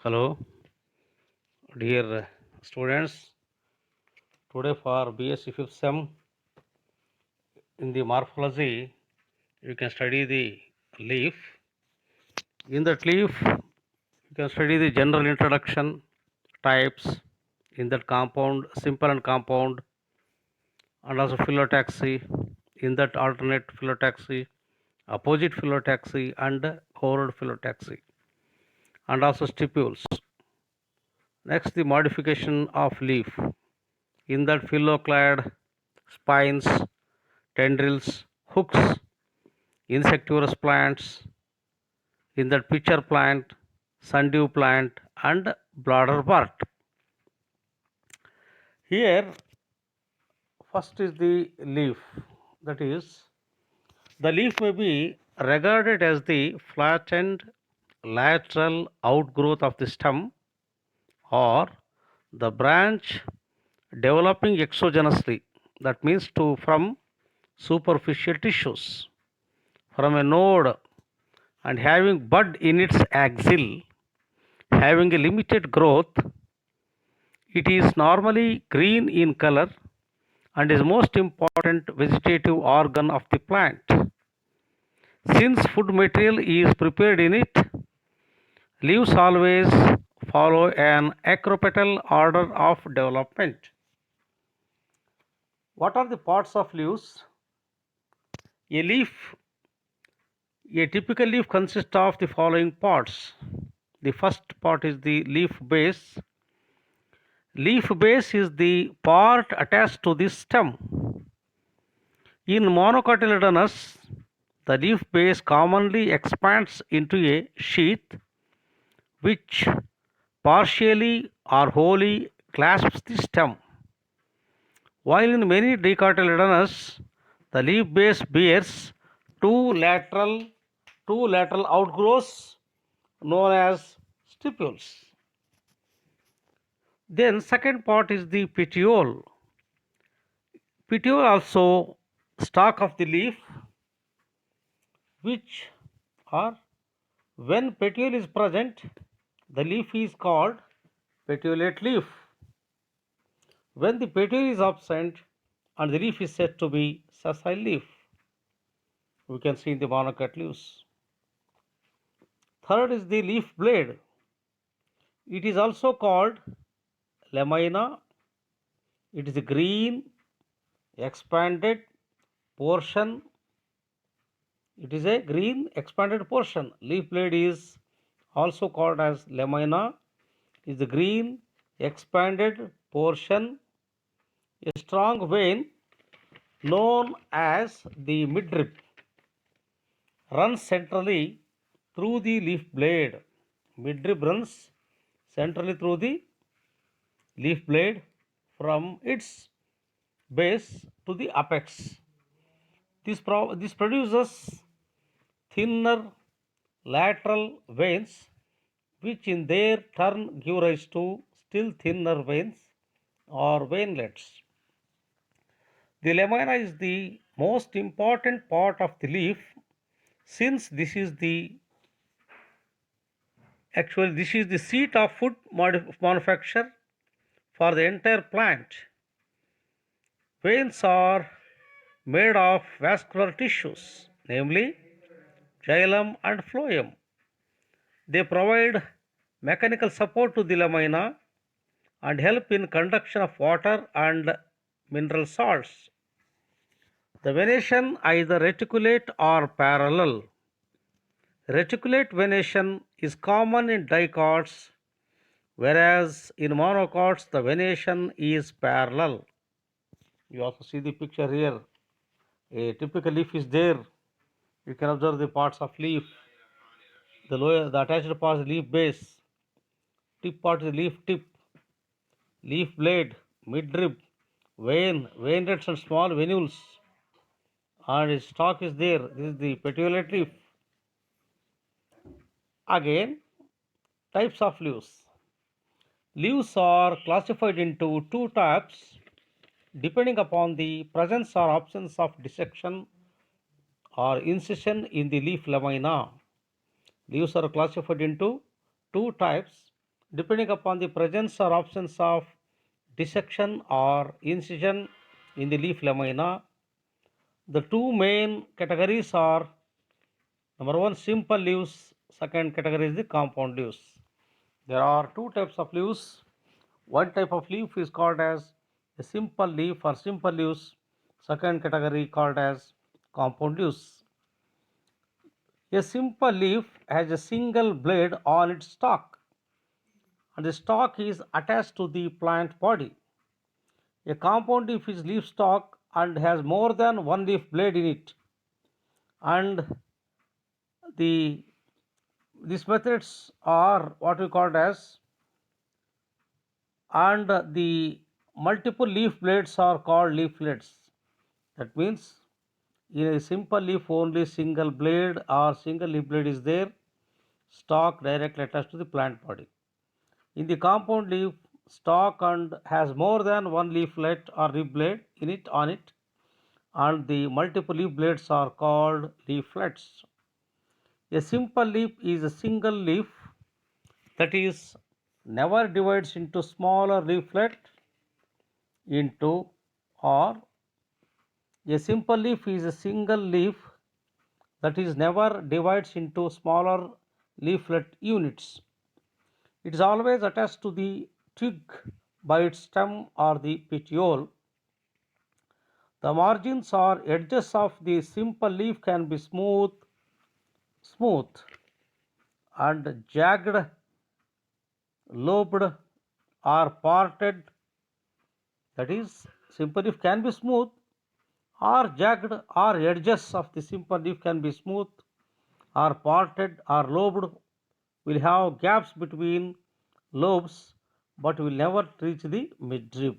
Hello, dear students. Today for BSc 5th Sem in the morphology, you can study the leaf. In that leaf, you can study the general introduction, types, in that compound, simple and compound, and also phyllotaxy, in that alternate phyllotaxy, opposite phyllotaxy, and chord phyllotaxy, and also stipules. Next, the modification of leaf. In that phylloclad, spines, tendrils, hooks, insectivorous plants, in that pitcher plant, sundew plant, and bladder part. Here, first is the leaf. That is, the leaf may be regarded as the flattened lateral outgrowth of the stem or the branch developing exogenously. That means from superficial tissues. From a node and having bud in its axil, having a limited growth, it is normally green in color and is most important vegetative organ of the plant. Since food material is prepared in it, leaves always follow an acropetal order of development. What are the parts of leaves? A leaf, a typical leaf consists of the following parts. The first part is the leaf base. Leaf base is the part attached to the stem. In monocotyledonous, the leaf base commonly expands into a sheath which partially or wholly clasps the stem. While in many dicotyledonous, the leaf base bears two lateral outgrowths known as stipules. Then second part is the petiole. Petiole also stalk of the leaf, which are when petiole is present, the leaf is called petiolate leaf. When the petiole is absent and the leaf is said to be sessile leaf, we can see in the monocot leaves. Third is the leaf blade. It is also called lamina. It is a green expanded portion. It is a green expanded portion. Leaf blade is also called as lamina. It is a green expanded portion. A strong vein known as the midrib runs centrally through the leaf blade. Midrib runs centrally through the leaf blade from its base to the apex. This produces thinner lateral veins, which in their turn give rise to still thinner veins or veinlets. The lamina is the most important part of the leaf, since this is the seat of food manufacture for the entire plant. Veins are made of vascular tissues, namely xylem and phloem. They provide mechanical support to the lamina and help in conduction of water and mineral salts. The venation either reticulate or parallel. Reticulate venation is common in dicots, whereas in monocots the venation is parallel. You also see the picture here. A typical leaf is there. You can observe the parts of leaf. The attached part is leaf base. Tip part is leaf tip. Leaf blade, midrib, veinlets and small venules. And its stalk is there. This is the petiolate leaf. Again, types of leaves. Leaves are classified into two types depending upon the presence or absence of dissection or incision in the leaf lamina. Leaves are classified into two types depending upon the presence or absence of dissection or incision in the leaf lamina. The two main categories are number one, simple leaves, second category is the compound leaves. There are two types of leaves. One type of leaf is called as a simple leaf or simple leaves, second category called as compound leaves. A simple leaf has a single blade on its stalk, and the stalk is attached to the plant body. A compound leaf is leaf stalk and has more than one leaf blade in it, and the these methods are what we called as, and the multiple leaf blades are called leaflets. That means in a simple leaf only single blade or single leaf blade is there, stalk directly attached to the plant body. In the compound leaf, stalk and has more than one leaflet or leaf blade in it on it, and the multiple leaf blades are called leaflets. A simple leaf is a single leaf that is never divides into smaller leaflet into, or a simple leaf is a single leaf that is never divides into smaller leaflet units. It is always attached to the twig by its stem or the petiole. The margins or edges of the simple leaf can be smooth and jagged, lobed, or parted. That is, simple leaf can be smooth or jagged, or edges of the simple leaf can be smooth or parted or lobed, will have gaps between lobes but will never reach the midrib.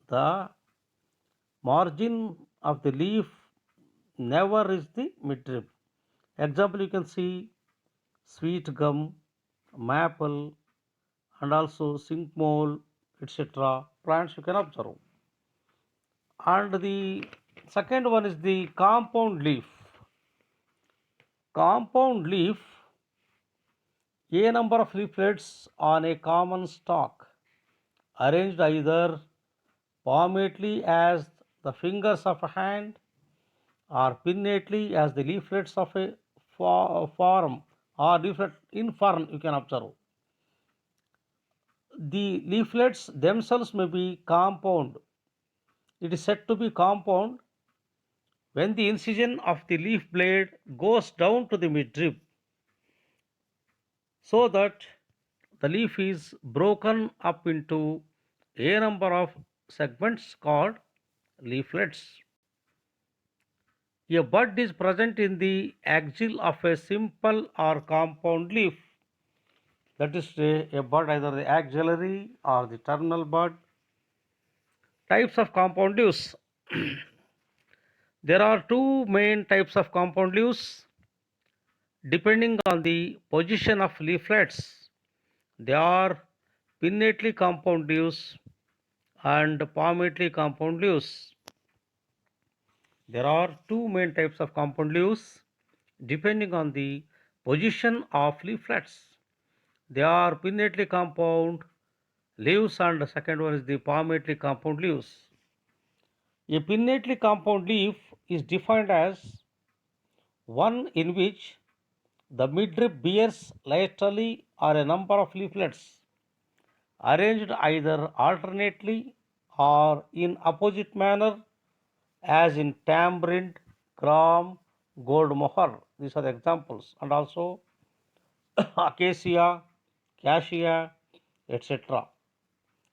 The margin of the leaf never reach the midrib. Example, you can see sweet gum, maple, and also sinkmole, etc. plants you can observe. And the second one is the compound leaf. Compound leaf, a number of leaflets on a common stalk, arranged either palmately as the fingers of a hand or pinnately as the leaflets of a form or leaflet in fern, you can observe. The leaflets themselves may be compound. It is said to be compound when the incision of the leaf blade goes down to the midrib, so that the leaf is broken up into a number of segments called leaflets. A bud is present in the axil of a simple or compound leaf. That is a bud, either the axillary or the terminal bud. Types of compound leaves. There are two main types of compound leaves depending on the position of leaflets. They are pinnately compound leaves and palmately compound leaves. There are two main types of compound leaves depending on the position of leaflets. They are pinnately compound leaves, and the second one is the palmately compound leaves. A pinnately compound leaf is defined as one in which the midrib bears laterally are a number of leaflets arranged either alternately or in opposite manner, as in tamarind, gram, gold moher. These are the examples, and also acacia, cassia, etc.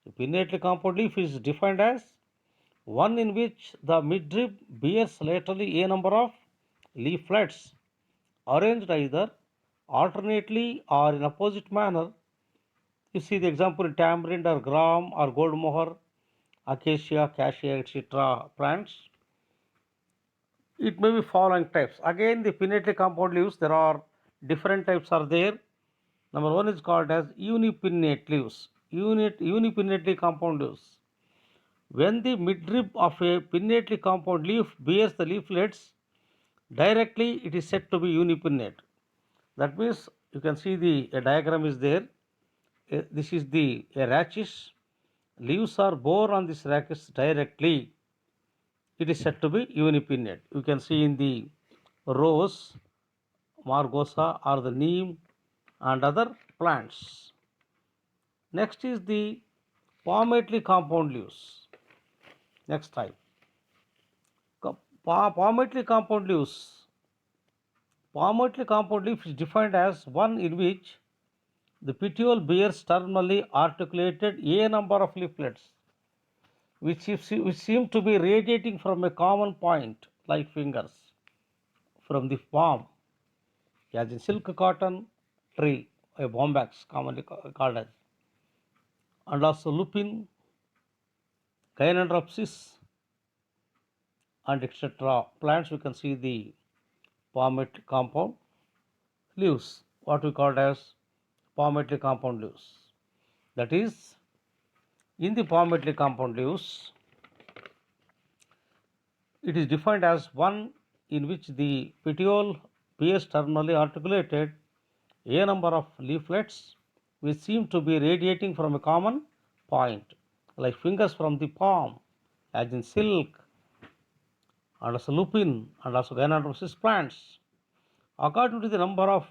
The pinnately compound leaf is defined as one in which the midrib bears laterally a number of leaflets arranged either alternately or in opposite manner. You see the example in tamarind or gram or gold moher, acacia, cassia, etc. plants. It may be following types. Again, the pinnately compound leaves, there are different types are there. Number one is called as unipinnate leaves. Unipinnately compound leaves. When the midrib of a pinnately compound leaf bears the leaflets directly, it is said to be unipinnate. That means you can see the a diagram is there. this is the a rachis. Leaves are borne on this rachis directly. It is said to be unipinnate. You can see in the rose, margosa, or the neem and other plants. Next is the palmately compound leaves. Next type. Palmately compound leaves. Palmately compound leaf is defined as one in which the petiole bears terminally articulated a number of leaflets which seem to be radiating from a common point like fingers from the palm, as in silk cotton tree, a bombax commonly called as, and also lupin, gynandropsis, and etc. Plants we can see the palmate compound leaves, what we call as palmately compound leaves. That is, in the palmately compound leaves, it is defined as one in which the petiole bears terminally articulated a number of leaflets which seem to be radiating from a common point, like fingers from the palm, as in silk, and also lupin, and also gynandropsis plants. According to the number of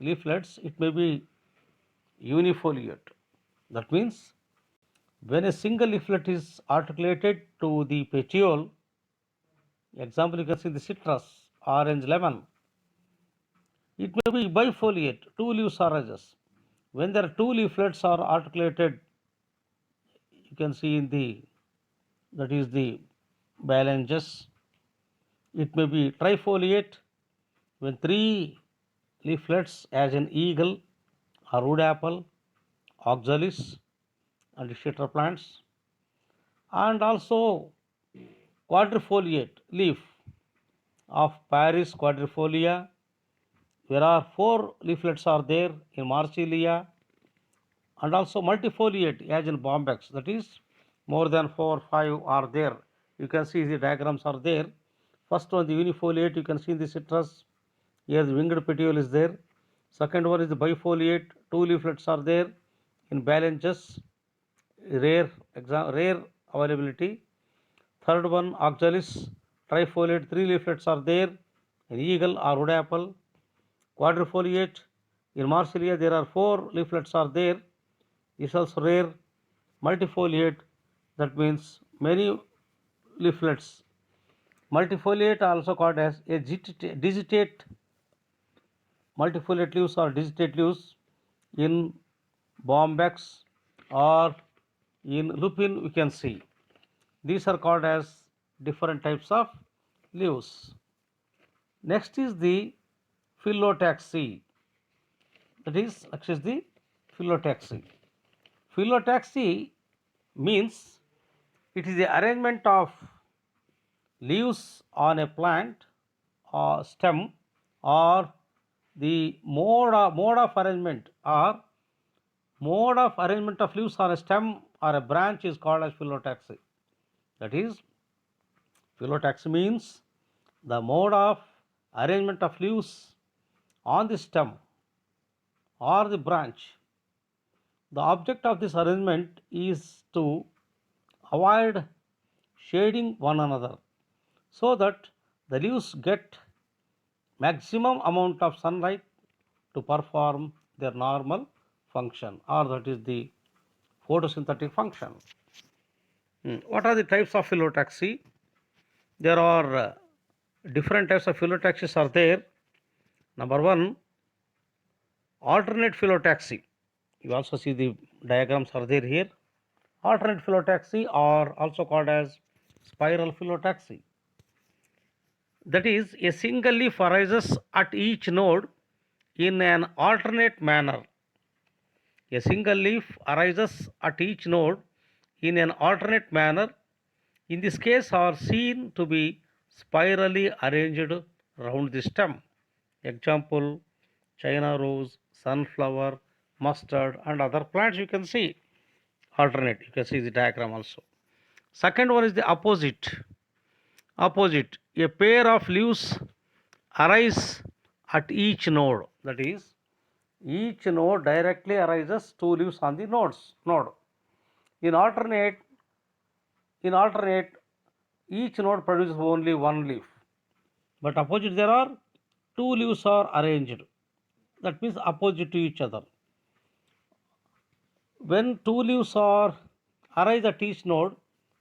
leaflets, it may be unifoliate. That means when a single leaflet is articulated to the petiole, example you can see the citrus, orange, lemon, it may be bifoliate, two leaves or edges. When there are two leaflets are articulated, you can see in the, that is the balanges. It may be trifoliate when three leaflets as an eagle or wood apple, oxalis, and etc. plants, and also quadrifoliate leaf of Paris quadrifolia. There are four leaflets are there in Marsilia, and also multifoliate as in bombax, that is more than 4 or 5 are there. You can see the diagrams are there. First one, the unifoliate, you can see the citrus, here the winged petiole is there. Second one is the bifoliate, two leaflets are there in balances, rare availability. Third one, oxalis, trifoliate, three leaflets are there in eagle or wood apple. Quadrifoliate, in Marsilia there are four leaflets are there, is also rare. Multifoliate, that means many leaflets. Multifoliate also called as a digitate. Multifoliate leaves or digitate leaves in bombax or in lupin we can see. These are called as different types of leaves. Next is the phyllotaxy. That is, next is the phyllotaxy. Phyllotaxy means it is the arrangement of leaves on a plant or stem, or the mode of arrangement or mode of arrangement of leaves on a stem or a branch is called as phyllotaxy. That is, phyllotaxy means the mode of arrangement of leaves on the stem or the branch. The object of this arrangement is to avoid shading one another so that the leaves get maximum amount of sunlight to perform their normal function, or that is the photosynthetic function. What are the types of phyllotaxy? There are different types of phyllotaxis are there. Number one, alternate phyllotaxy. You also see the diagrams are there here. Alternate phyllotaxy are also called as spiral phyllotaxy. That is, a single leaf arises at each node in an alternate manner. A single leaf arises at each node in an alternate manner. In this case, are seen to be spirally arranged round the stem. Example, China rose, sunflower, mustard, and other plants you can see. Alternate, you can see the diagram also. Second one is the opposite. Opposite, a pair of leaves arise at each node. That is, Each node directly arises two leaves on the node. In alternate, each node produces only one leaf. But opposite there are two leaves are arranged. That means opposite to each other. When two leaves are arise at each node,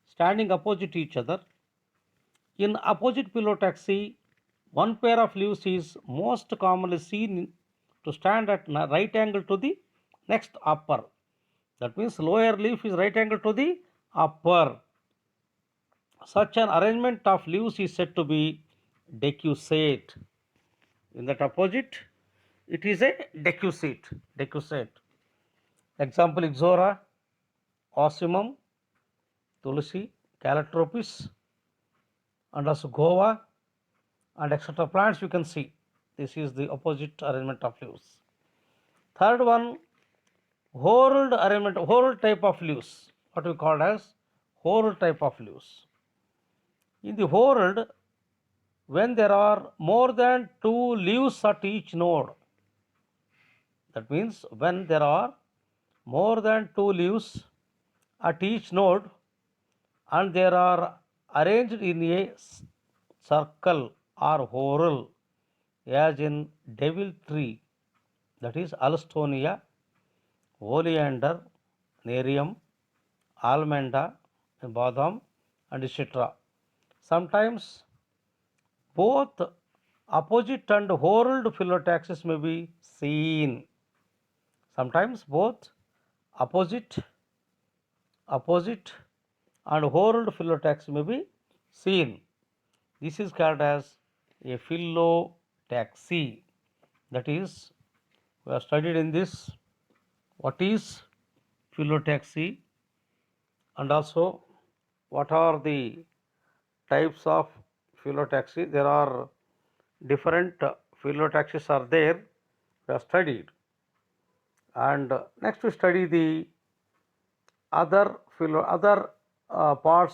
standing opposite each other, in opposite phyllotaxy, one pair of leaves is most commonly seen to stand at right angle to the next upper. That means lower leaf is right angle to the upper. Such an arrangement of leaves is said to be decussate. In that opposite, it is a decussate. Example: Ixora, Ocimum, Tulsi, Calotropis, and also Guava, and etc. plants you can see. This is the opposite arrangement of leaves. Third one, whorled arrangement, whorled type of leaves, what we call as whorled type of leaves. In the whorled, when there are more than two leaves at each node, that means when there are more than two leaves at each node and they are arranged in a circle or whorl, as in devil tree, that is Alstonia, oleander, nerium, almanda, badam, and etc. Sometimes both opposite and whorled phyllotaxis may be seen. Sometimes both opposite and whorled phyllotaxis may be seen. This is called as a phyllotaxy. That is, we have studied in this what is phyllotaxy and also what are the types of phyllotaxy. There are different phyllotaxis are there, we have studied. And next we study the other parts